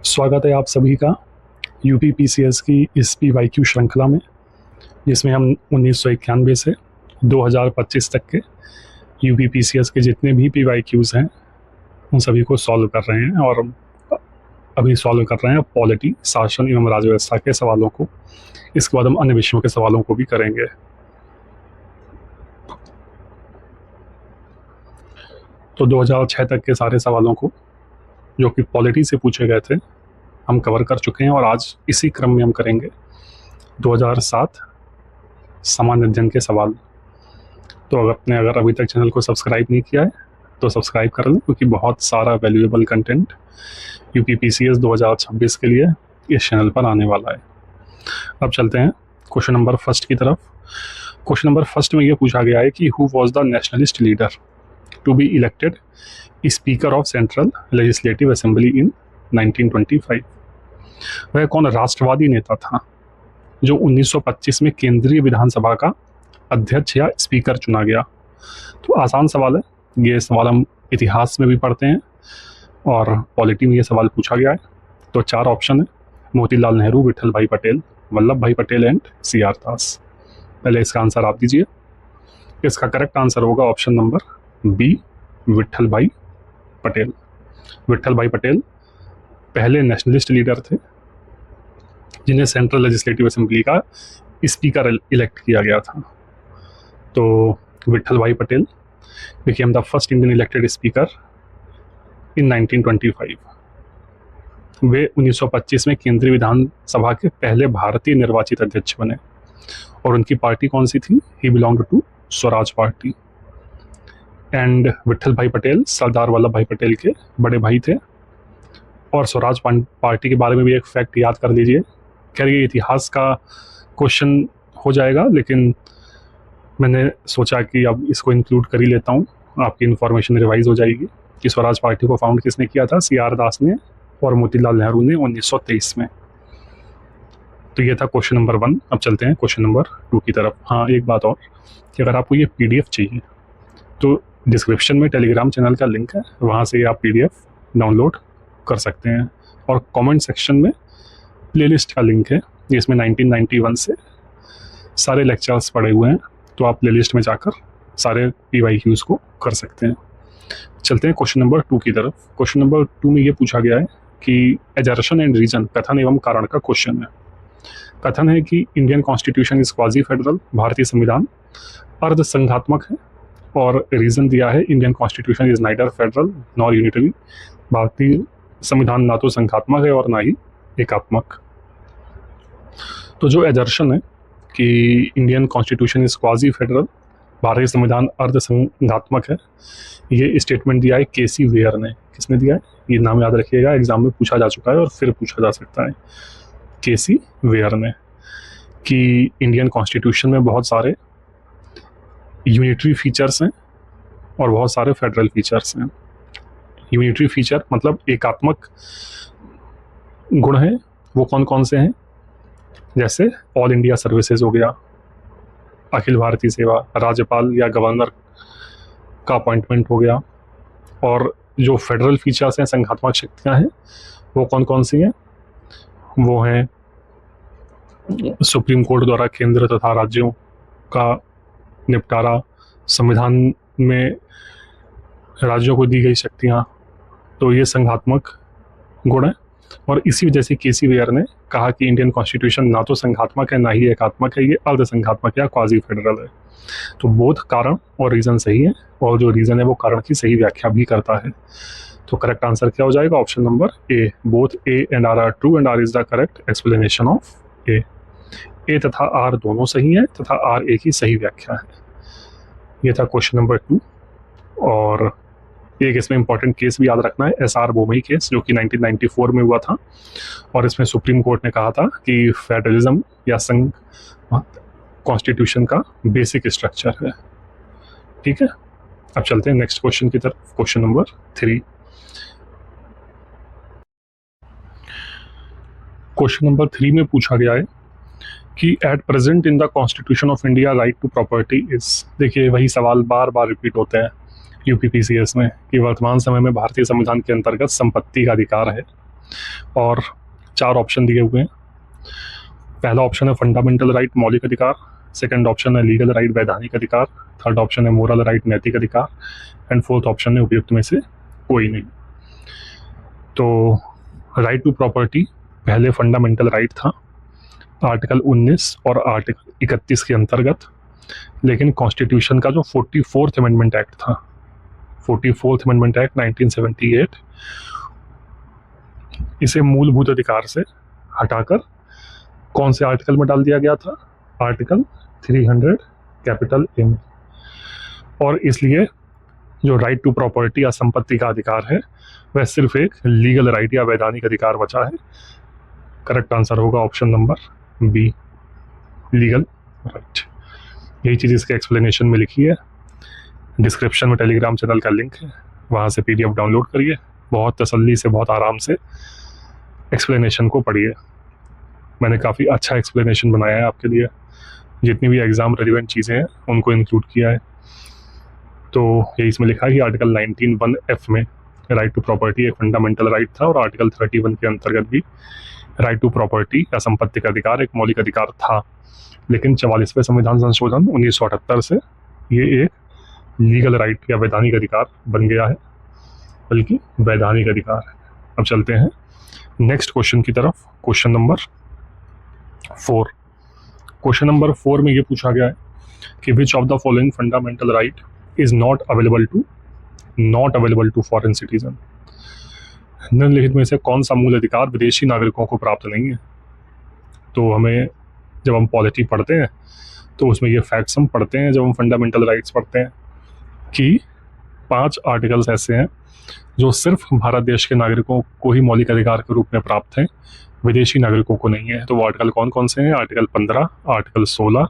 स्वागत है आप सभी का यूपी पीसीएस की इस पीवाईक्यू श्रृंखला में, जिसमें हम 1991 से 2025 तक के यूपी पीसीएस के जितने भी पीवाईक्यूज़ हैं उन सभी को सॉल्व कर रहे हैं। और अभी सॉल्व कर रहे हैं पॉलिटी, शासन एवं राजव्यवस्था के सवालों को। इसके बाद हम अन्य विषयों के सवालों को भी करेंगे। तो 2006 तक के सारे सवालों को जो कि पॉलिटी से पूछे गए थे हम कवर कर चुके हैं, और आज इसी क्रम में हम करेंगे 2007 सामान्य अध्ययन के सवाल। तो अगर अभी तक चैनल को सब्सक्राइब नहीं किया है तो सब्सक्राइब कर लें, क्योंकि बहुत सारा वैल्यूएबल कंटेंट यूपी पीसीएस 2026 के लिए इस चैनल पर आने वाला है। अब चलते हैं क्वेश्चन नंबर फर्स्ट की तरफ। क्वेश्चन नंबर फर्स्ट में यह पूछा गया है कि who was the nationalist leader to be elected speaker of central legislative assembly in 1925। वह कौन राष्ट्रवादी नेता था जो 1925 में केंद्रीय विधानसभा का अध्यक्ष या स्पीकर चुना गया? तो आसान सवाल है ये। सवाल हम इतिहास में भी पढ़ते हैं और पॉलिटी में ये सवाल पूछा गया है। तो चार ऑप्शन है: मोतीलाल नेहरू, विठल भाई पटेल, वल्लभ भाई पटेल एंड CR दास। पहले इसका आंसर आप दीजिए। इसका करेक्ट आंसर होगा option number B, Vitthal Bhai Patel. Vitthal Bhai Patel पहले नेशनलिस्ट लीडर थे जिन्हें सेंट्रल लेजिस्लेटिव असेंबली का स्पीकर इलेक्ट किया गया था। तो Vitthal Bhai Patel became the first Indian elected speaker in 1925। वे 1925 में केंद्रीय विधानसभा के पहले भारतीय निर्वाचित अध्यक्ष बने, और उनकी पार्टी कौन सी थी? He belonged to Swaraj party. And Vithal Bhai Patel Sardar Vallabh भाई पटेल के बड़े भाई थे। और स्वराज पार्टी के बारे में भी एक फैक्ट याद कर लीजिए। खैर ये इतिहास का क्वेश्चन हो जाएगा, लेकिन मैंने सोचा कि अब इसको इंक्लूड कर ही लेता हूँ, आपकी इन्फॉर्मेशन रिवाइज हो जाएगी कि स्वराज पार्टी को फाउंड किसने किया था? CR दास ने और मोतीलाल नेहरू ने 1923 में। तो ये था क्वेश्चन नंबर 1। अब चलते हैं क्वेश्चन नंबर 2 की तरफ। हाँ, एक बात और कि अगर आपको ये PDF चाहिए तो डिस्क्रिप्शन में टेलीग्राम चैनल का लिंक है, वहाँ से आप PDF डाउनलोड कर सकते हैं। और कमेंट सेक्शन में प्लेलिस्ट का लिंक है जिसमें 1991 से सारे लेक्चर्स पड़े हुए हैं, तो आप प्लेलिस्ट में जाकर सारे PYQs को कर सकते हैं। चलते हैं क्वेश्चन नंबर 2 की तरफ। क्वेश्चन नंबर 2 में ये पूछा गया है कि एजर्शन एंड रीजन, कथन एवं कारण का क्वेश्चन है। कथन है कि Indian constitution is quasi federal, भारतीय संविधान अर्ध संघात्मक है। और रीजन दिया है Indian constitution is neither federal nor unitary, भारतीय संविधान ना तो संघात्मक है और ना ही एकात्मक। तो जो एजर्शन है कि Indian constitution is quasi federal, भारतीय संविधान अर्ध संघात्मक है, ये स्टेटमेंट दिया है KC वेयर ने। किसने दिया है? ये नाम याद रखिएगा, एग्जाम में पूछा जा चुका है और फिर पूछा जा सकता है। KC वेयर ने कि इंडियन कॉन्स्टिट्यूशन में बहुत सारे यूनिटरी फीचर्स हैं और बहुत सारे फेडरल फीचर्स हैं। यूनिटरी फीचर मतलब एकात्मक गुण हैं, वो कौन कौन से हैं? जैसे ऑल इंडिया सर्विसेज हो गया, अखिल भारतीय सेवा, राज्यपाल या गवर्नर का अपॉइंटमेंट हो गया। और जो फेडरल फीचर्स हैं, संघात्मक शक्तियां हैं, वो कौन कौन सी हैं? वो हैं सुप्रीम कोर्ट द्वारा केंद्र तथा राज्यों का निपटारा, संविधान में राज्यों को दी गई शक्तियां, तो ये संघात्मक गुण है। और इसी वजह से KC वेयर ने कहा कि इंडियन कॉन्स्टिट्यूशन ना तो संघात्मक है ना ही एकात्मक है, ये अर्ध संघात्मक या क्वाजी फेडरल है। तो बोथ कारण और रीजन सही है, और जो रीजन है वो कारण की सही व्याख्या भी करता है। तो करेक्ट आंसर क्या हो जाएगा? Option number A। Both A and R are true and R is the correct explanation of A। A तथा R दोनों सही है तथा R A की सही व्याख्या है। ये था क्वेश्चन नंबर 2। और एक इसमें इंपॉर्टेंट केस भी याद रखना है, SR बोमई केस, जो कि 1994 में हुआ था। और इसमें सुप्रीम कोर्ट ने कहा था कि फेडरलिज्म या संघ कॉन्स्टिट्यूशन का बेसिक स्ट्रक्चर है। ठीक है, अब चलते हैं नेक्स्ट क्वेश्चन की तरफ। Question number 3। क्वेश्चन नंबर 3 में पूछा गया है कि at present in the constitution of India right to property is. देखिए वही सवाल बार बार रिपीट होते हैं यूपी पीसीएस में कि वर्तमान समय में भारतीय संविधान के अंतर्गत संपत्ति का अधिकार है। और 4 ऑप्शन दिए हुए हैं। पहला ऑप्शन है फंडामेंटल राइट मौलिक अधिकार, सेकंड ऑप्शन है लीगल राइट वैधानिक अधिकार, थर्ड ऑप्शन है मोरल राइट नैतिक अधिकार, एंड फोर्थ ऑप्शन है उपयुक्त में से कोई नहीं। तो राइट टू प्रॉपर्टी पहले फंडामेंटल राइट था आर्टिकल 19 और आर्टिकल 31 के अंतर्गत, लेकिन कॉन्स्टिट्यूशन का जो 44th अमेंडमेंट एक्ट था, 44th अमेंडमेंट एक्ट 1978, इसे मूलभूत अधिकार से हटाकर कौन से आर्टिकल में डाल दिया गया था? आर्टिकल 300 कैपिटल ए में। और इसलिए जो राइट टू प्रॉपर्टी या संपत्ति का अधिकार है वह सिर्फ एक लीगल राइट या वैधानिक अधिकार बचा है। करेक्ट आंसर होगा option number B, legal right. यही चीज़ इसके एक्सप्लेनेशन में लिखी है। डिस्क्रिप्शन में टेलीग्राम चैनल का लिंक है, वहाँ से PDF डाउनलोड करिए, बहुत तसल्ली से बहुत आराम से एक्सप्लेनेशन को पढ़िए। मैंने काफ़ी अच्छा एक्सप्लेनेशन बनाया है आपके लिए, जितनी भी एग्ज़ाम रेलिवेंट चीज़ें हैं उनको इंक्लूड किया है। तो यही इसमें लिखा है कि आर्टिकल 19(1)(f) में राइट टू प्रॉपर्टी एक फंडामेंटल राइट था और आर्टिकल 31 के अंतर्गत भी राइट टू प्रॉपर्टी या संपत्ति का अधिकार एक मौलिक अधिकार था, लेकिन 44वें संविधान संशोधन 1978 से ये एक लीगल राइट या वैधानिक अधिकार बन गया है, बल्कि वैधानिक अधिकार है। अब चलते हैं नेक्स्ट क्वेश्चन की तरफ। Question number 4। क्वेश्चन नंबर 4 में ये पूछा गया है कि which of the following fundamental right is not available to foreign citizen. निम्नलिखित में से कौन सा मूल अधिकार विदेशी नागरिकों को प्राप्त नहीं है? तो हमें जब हम पॉलिटी पढ़ते हैं तो उसमें ये फैक्ट्स हम पढ़ते हैं, जब हम फंडामेंटल राइट्स पढ़ते हैं, कि 5 आर्टिकल्स ऐसे हैं जो सिर्फ भारत देश के नागरिकों को ही मौलिक अधिकार के रूप में प्राप्त हैं, विदेशी नागरिकों को नहीं है। तो वो आर्टिकल कौन कौन से हैं? Article 15, article 16,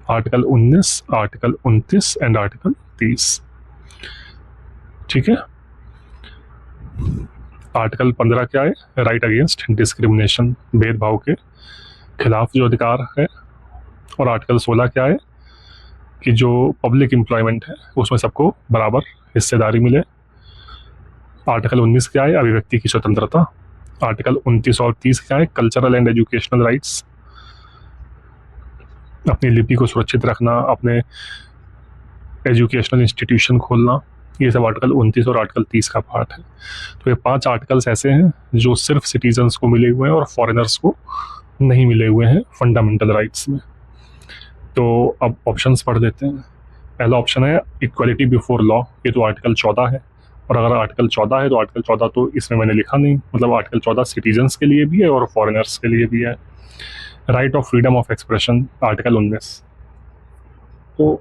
article 19, article 29 and article 30। ठीक है। आर्टिकल 15 क्या है? राइट अगेंस्ट डिस्क्रिमिनेशन, भेदभाव के खिलाफ जो अधिकार है। और आर्टिकल 16 क्या है? कि जो पब्लिक एम्प्लॉयमेंट है उसमें सबको बराबर हिस्सेदारी मिले। आर्टिकल 19 क्या है? अभिव्यक्ति की स्वतंत्रता। आर्टिकल 29 और 30 क्या है? कल्चरल एंड एजुकेशनल राइट्स, अपनी लिपि को सुरक्षित रखना, अपने एजुकेशनल इंस्टीट्यूशन खोलना, ये सब आर्टिकल 29 और आर्टिकल 30 का पार्ट है। तो ये 5 आर्टिकल्स ऐसे हैं जो सिर्फ सिटीजन्स को मिले हुए हैं और फॉरेनर्स को नहीं मिले हुए हैं फंडामेंटल राइट्स में। तो अब ऑप्शंस पढ़ लेते हैं। पहला ऑप्शन है इक्वालिटी बिफोर लॉ, ये तो आर्टिकल 14 है। और अगर आर्टिकल 14 है तो आर्टिकल 14 तो इसमें मैंने लिखा नहीं, मतलब आर्टिकल 14 सिटीजन्स के लिए भी है और फॉरेनर्स के लिए भी है। Right of freedom of expression, article 19। तो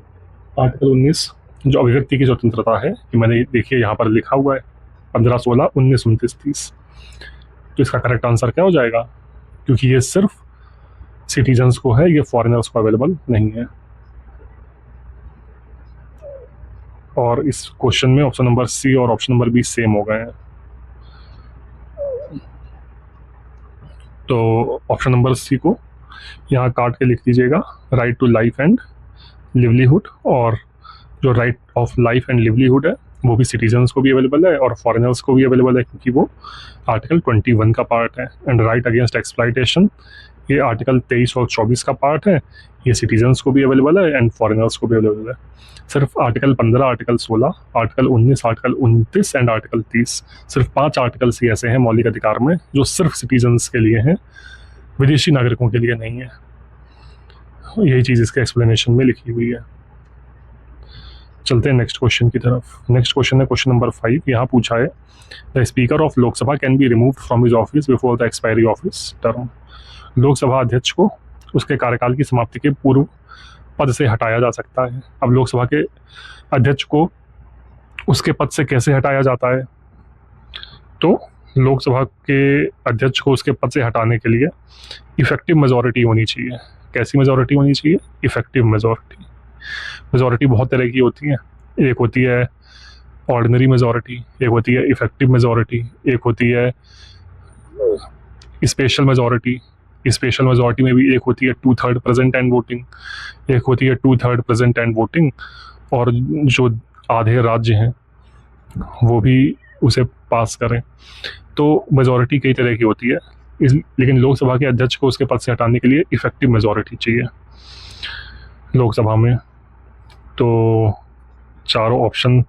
आर्टिकल 19 जो अभिव्यक्ति की स्वतंत्रता है, कि मैंने देखिए यहाँ पर लिखा हुआ है 15, 16, 19, 29, 30। तो इसका करेक्ट आंसर क्या हो जाएगा? क्योंकि ये सिर्फ सिटीजन्स को है, ये फॉरेनर्स को अवेलेबल नहीं है। और इस क्वेश्चन में ऑप्शन नंबर सी और ऑप्शन नंबर बी सेम हो गए हैं। तो ऑप्शन नंबर सी को यहाँ काट के लिख दीजिएगा, right to life and livelihood. और जो right of life and livelihood है वो भी सिटीजन्स को भी अवेलेबल है और फॉरेनर्स को भी अवेलेबल है, क्योंकि वो आर्टिकल 21 का पार्ट है। एंड राइट अगेंस्ट एक्सप्लॉयटेशन, ये आर्टिकल 23 और 24 का पार्ट है, ये सिटीजन्स को भी अवेलेबल है एंड फॉरेनर्स को भी अवेलेबल है। सिर्फ article 15, article 16, article 19, article 29 and article 30, सिर्फ 5 आर्टिकल्स ही ऐसे हैं मौलिक अधिकार में जो सिर्फ सिटीजन्स के लिए हैं, विदेशी नागरिकों के लिए नहीं है। यही चीज़ इसके एक्सप्लेनेशन में लिखी हुई है। चलते हैं नेक्स्ट क्वेश्चन की तरफ। नेक्स्ट क्वेश्चन है क्वेश्चन नंबर 5। यहाँ पूछा है the speaker of Lok Sabha can be removed from his office before the expiry of his term. Lok Sabha अध्यक्ष को उसके कार्यकाल की समाप्ति के पूर्व पद से हटाया जा सकता है। अब लोकसभा के अध्यक्ष को उसके पद से कैसे हटाया जाता है? तो लोकसभा के अध्यक्ष को उसके पद से हटाने के लिए इफेक्टिव मेजॉरिटी होनी चाहिए। कैसी मेजॉरिटी होनी चाहिए? Effective majority. मेजॉरिटी बहुत तरह की होती है, एक होती है ऑर्डिनरी मेजॉरिटी, एक होती है इफेक्टिव मेजॉरिटी, एक होती है स्पेशल मेजॉरिटी। स्पेशल मेजॉरिटी में भी एक होती है 2/3 प्रेजेंट एंड वोटिंग, एक होती है 2/3 प्रेजेंट एंड वोटिंग, और जो आधे राज्य हैं वो भी उसे पास करें। तो मेजॉरिटी कई तरह की होती है, लेकिन लोकसभा के अध्यक्ष को उसके पद से हटाने के लिए इफेक्टिव मेजॉरिटी चाहिए लोकसभा में। तो चारों ऑप्शन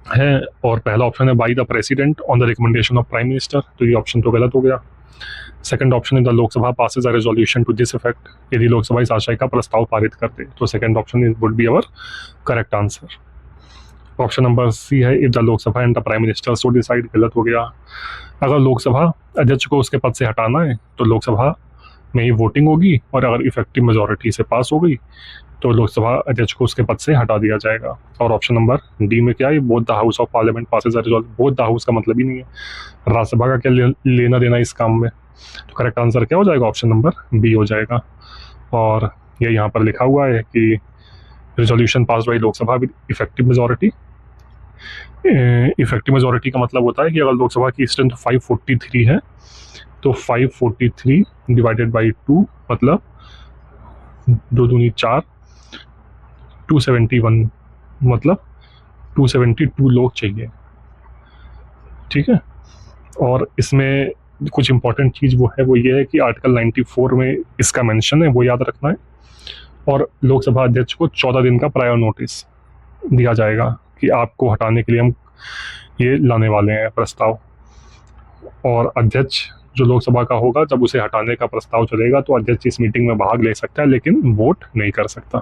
है, और पहला ऑप्शन है by the president on the recommendation of prime minister, तो ये ऑप्शन तो गलत हो गया। सेकंड ऑप्शन है the Lok Sabha passes a resolution to this effect, यदि लोकसभा इस आशय का प्रस्ताव पारित करते, तो second option would be our correct answer. Option number C है if the Lok Sabha and the prime minister so decide, गलत हो गया। अगर लोकसभा अध्यक्ष को उसके पद से हटाना है तो लोकसभा में ही वोटिंग होगी, और अगर इफेक्टिव मेजॉरिटी से पास हो गई तो लोकसभा अध्यक्ष को उसके पद से हटा दिया जाएगा। और ऑप्शन नंबर डी में क्या है, both the house of parliament passes a resolution, both the house का मतलब ही नहीं है, राज्यसभा का क्या लेना देना इस काम में। तो करेक्ट आंसर क्या हो जाएगा, ऑप्शन नंबर बी हो जाएगा। और ये यहाँ पर लिखा हुआ है कि resolution pass by Lok Sabha with effective majority. Effective majority का मतलब होता है कि अगर लोकसभा की स्ट्रेंथ 543 है तो 543 डिवाइडेड बाई 2 मतलब 2 दूनी 4, 271 मतलब 272 लोग चाहिए, ठीक है। और इसमें कुछ इंपॉर्टेंट चीज़ वो ये है कि आर्टिकल 94 में इसका मेंशन है, वो याद रखना है। और लोकसभा अध्यक्ष को 14 दिन का प्रायर नोटिस दिया जाएगा कि आपको हटाने के लिए हम ये लाने वाले हैं प्रस्ताव। और अध्यक्ष जो लोकसभा का होगा, जब उसे हटाने का प्रस्ताव चलेगा तो अध्यक्ष इस मीटिंग में भाग ले सकता है लेकिन वोट नहीं कर सकता।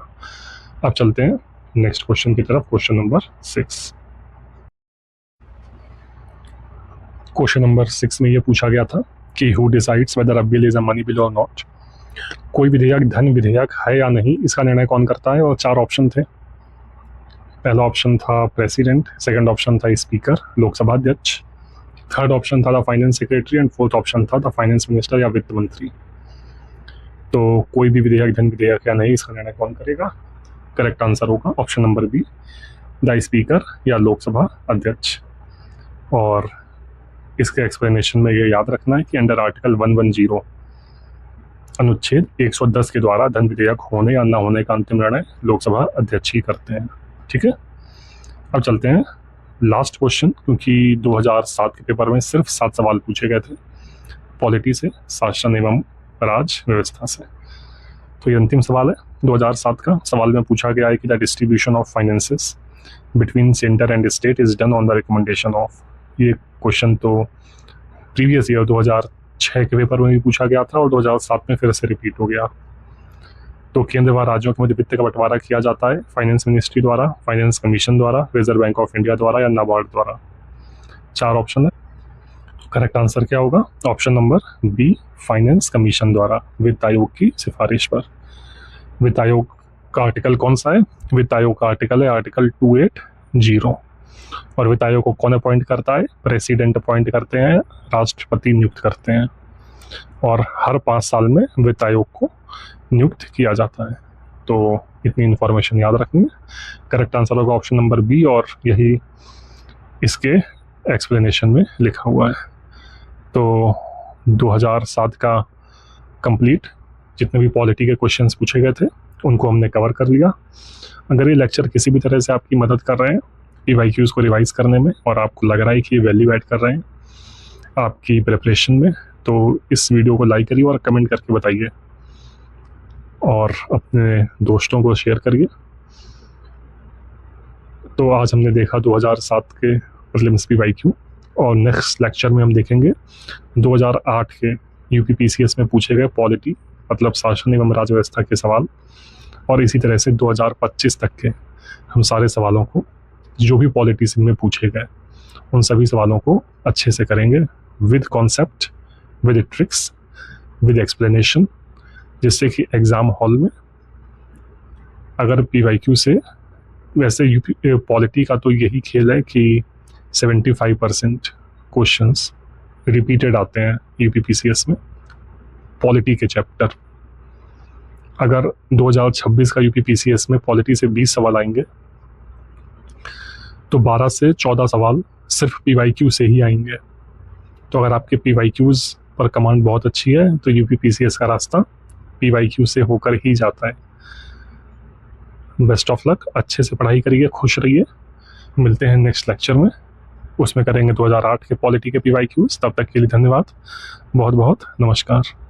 अब चलते हैं नेक्स्ट क्वेश्चन की तरफ, क्वेश्चन नंबर 6। क्वेश्चन नंबर 6 में ये पूछा गया था कि who decides whether a bill is a money bill और नॉट, कोई विधेयक धन विधेयक है या नहीं, इसका निर्णय कौन करता है। और 4 ऑप्शन थे। पहला ऑप्शन था प्रेसिडेंट, सेकंड ऑप्शन था स्पीकर लोकसभा अध्यक्ष, थर्ड ऑप्शन था the finance secretary, and fourth option था द फाइनेंस मिनिस्टर या वित्त मंत्री। तो कोई भी विधेयक धन विधेयक या नहीं, इसका निर्णय कौन करेगा। करेक्ट आंसर होगा option number B, the speaker या लोकसभा अध्यक्ष। और इसके एक्सप्लेनेशन में ये याद रखना है कि अंडर आर्टिकल 110 अनुच्छेद 110 के द्वारा धन विधेयक होने या न होने का अंतिम निर्णय लोकसभा अध्यक्ष ही करते हैं, ठीक है। अब चलते हैं लास्ट क्वेश्चन, क्योंकि 2007 के पेपर में सिर्फ 7 सवाल पूछे गए थे पॉलिटी से, शासन एवं राज व्यवस्था से। तो ये अंतिम सवाल है 2007 का। सवाल में पूछा गया है कि the distribution of finances between centre and state is done on the recommendation of. ये क्वेश्चन तो प्रीवियस ईयर 2006 के पेपर में भी पूछा गया था और 2007 में फिर से रिपीट हो गया। तो केंद्र व राज्यों के मध्य वित्त का बंटवारा किया जाता है फाइनेंस मिनिस्ट्री द्वारा, फाइनेंस कमीशन द्वारा, रिजर्व बैंक ऑफ इंडिया द्वारा या नाबार्ड द्वारा। 4 ऑप्शन है, तो करेक्ट आंसर क्या होगा, option number B, finance commission द्वारा वित्त आयोग की सिफारिश पर। वित्त आयोग का आर्टिकल कौन सा है, वित्त आयोग का आर्टिकल है आर्टिकल 280। और वित्त आयोग को कौन अपॉइंट करता है, प्रेसिडेंट अपॉइंट करते हैं, राष्ट्रपति नियुक्त करते हैं। और हर 5 साल में वित्त आयोग को नियुक्त किया जाता है। तो इतनी इन्फॉर्मेशन याद रखनी है। करेक्ट आंसर होगा ऑप्शन नंबर बी, और यही इसके एक्सप्लेनेशन में लिखा हुआ है। तो 2007 का कंप्लीट जितने भी पॉलिटी के क्वेश्चंस पूछे गए थे उनको हमने कवर कर लिया। अगर ये लेक्चर किसी भी तरह से आपकी मदद कर रहे हैं PYQs को रिवाइज करने में, और आपको लग रहा है कि ये वैल्यू ऐड कर रहे हैं आपकी प्रिपरेशन में, तो इस वीडियो को लाइक करिए और कमेंट करके बताइए, और अपने दोस्तों को शेयर करिए। तो आज हमने देखा 2007 के प्रीलिम्स PYQ, और नेक्स्ट लेक्चर में हम देखेंगे 2008 के UPPCS में पूछे गए पॉलिटी मतलब शासन एवं राज्य व्यवस्था के सवाल, और इसी तरह से 2025 तक के हम सारे सवालों को जो भी पॉलिटी में पूछे गए उन सभी सवालों को अच्छे से करेंगे, with concept, with tricks, with explanation, जिससे कि एग्ज़ाम हॉल में अगर PYQ से, वैसे यूपी पॉलिटी का तो यही खेल है कि 75% क्वेश्चंस रिपीटेड आते हैं UPPCS में पॉलिटी के चैप्टर। अगर 2026 का UPPCS में पॉलिटी से 20 सवाल आएंगे तो 12 से 14 सवाल सिर्फ PYQ से ही आएंगे। तो अगर आपके PYQs पर कमांड बहुत अच्छी है तो UPPCS का रास्ता PYQ से होकर ही जाता है। बेस्ट ऑफ लक, अच्छे से पढ़ाई करिए, खुश रहिए। मिलते हैं नेक्स्ट लेक्चर में। उसमें करेंगे 2008 के पॉलिटी के PYQs। तब तक के लिए धन्यवाद, बहुत बहुत नमस्कार।